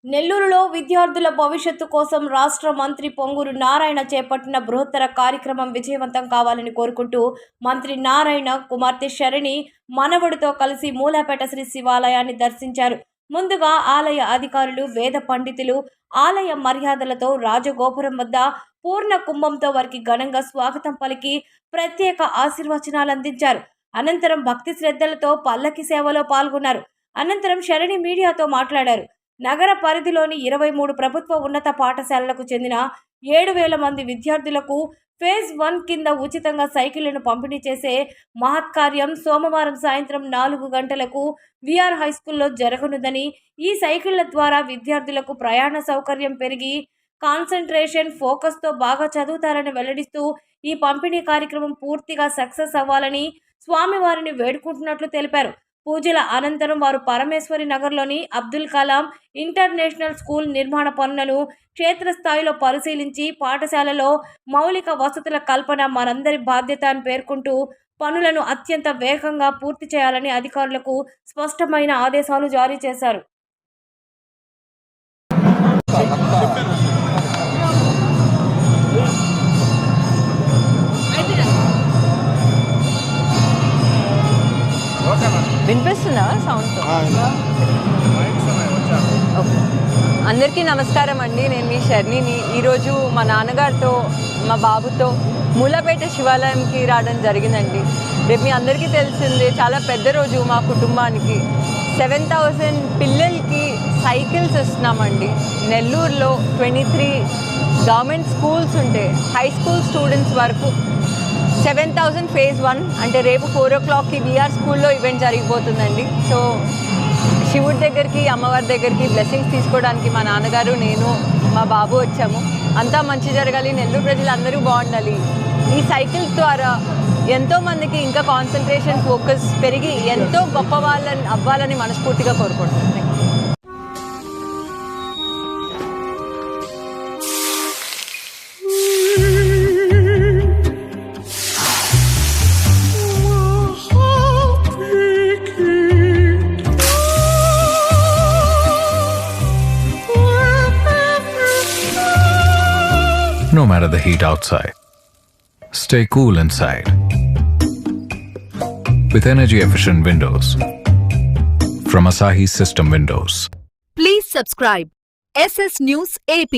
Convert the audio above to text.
నెల్లూరులో విద్యార్థుల భవిష్యత్తు కోసం రాష్ట్ర మంత్రి పొంగూరు నారాయణ చేపట్టిన బృహత్తర కార్యక్రమం విజయవంతం కావాలని కోరుకుంటూ మంత్రి నారాయణ కుమార్తె శరణి మనవడితో కలిసి మూలాపేట శ్రీ శివాలయాన్ని దర్శించారు. ముందుగా ఆలయ అధికారులు, వేద పండితులు ఆలయ మర్యాదలతో రాజగోపురం వద్ద పూర్ణ కుంభంతో వారికి ఘనంగా స్వాగతం పలికి ప్రత్యేక ఆశీర్వచనాలు అందించారు. అనంతరం భక్తి శ్రద్ధలతో పల్లకి సేవలో పాల్గొన్నారు. అనంతరం శరణి మీడియాతో మాట్లాడారు. నగర పరిధిలోని 23 ప్రభుత్వ ఉన్నత పాఠశాలలకు చెందిన 7,000 మంది విద్యార్థులకు ఫేజ్ 1 కింద ఉచితంగా సైకిళ్లను పంపిణీ చేసే మహత్కార్యం సోమవారం సాయంత్రం 4 గంటలకు విఆర్ హైస్కూల్లో జరగనుందని, ఈ సైకిళ్ల ద్వారా విద్యార్థులకు ప్రయాణ సౌకర్యం పెరిగి కాన్సంట్రేషన్, ఫోకస్తో బాగా చదువుతారని వెల్లడిస్తూ ఈ పంపిణీ కార్యక్రమం పూర్తిగా సక్సెస్ అవ్వాలని స్వామివారిని వేడుకుంటున్నట్లు తెలిపారు. పూజల అనంతరం వారు పరమేశ్వరి నగర్లోని అబ్దుల్ కలాం ఇంటర్నేషనల్ స్కూల్ నిర్మాణ పనులను క్షేత్రస్థాయిలో పరిశీలించి పాఠశాలలో మౌలిక వసతుల కల్పన మనందరి బాధ్యత అని పేర్కొంటూ పనులను అత్యంత వేగంగా పూర్తి చేయాలని అధికారులకు స్పష్టమైన ఆదేశాలు జారీ చేశారు. వినిపిస్తుందా సౌండ్తో? ఓకే, అందరికీ నమస్కారం అండి. నేను మీ శరణిని. ఈరోజు మా నాన్నగారితో, మా బాబుతో మూలాపేట శివాలయంకి రావడం జరిగిందండి. రేపు మీ అందరికీ తెలిసిందే, చాలా పెద్ద రోజు మా కుటుంబానికి. 7,000 పిల్లలకి సైకిల్స్ ఇస్తున్నామండి. నెల్లూరులో 23 గవర్నమెంట్ స్కూల్స్ ఉంటే హై స్కూల్ స్టూడెంట్స్ వరకు 7,000 ఫేజ్ 1 అంటే రేపు 4 o'clockకి విఆర్ స్కూల్లో ఈవెంట్ జరిగిపోతుందండి. సో శివుడి దగ్గరికి, అమ్మవారి దగ్గరికి బ్లెస్సింగ్స్ తీసుకోవడానికి మా నాన్నగారు, నేను, మా బాబు వచ్చాము. అంతా మంచి జరగాలి, నెల్లూరు ప్రజలు అందరూ బాగుండాలి. ఈ సైకిల్స్ ద్వారా ఎంతోమందికి ఇంకా కాన్సన్ట్రేషన్, ఫోకస్ పెరిగి ఎంతో గొప్ప వాళ్ళని అవ్వాలని మనస్ఫూర్తిగా కోరుకుంటున్నాను. No matter the heat outside, stay cool inside with energy-efficient windows from Asahi System Windows. Please subscribe SS News AP.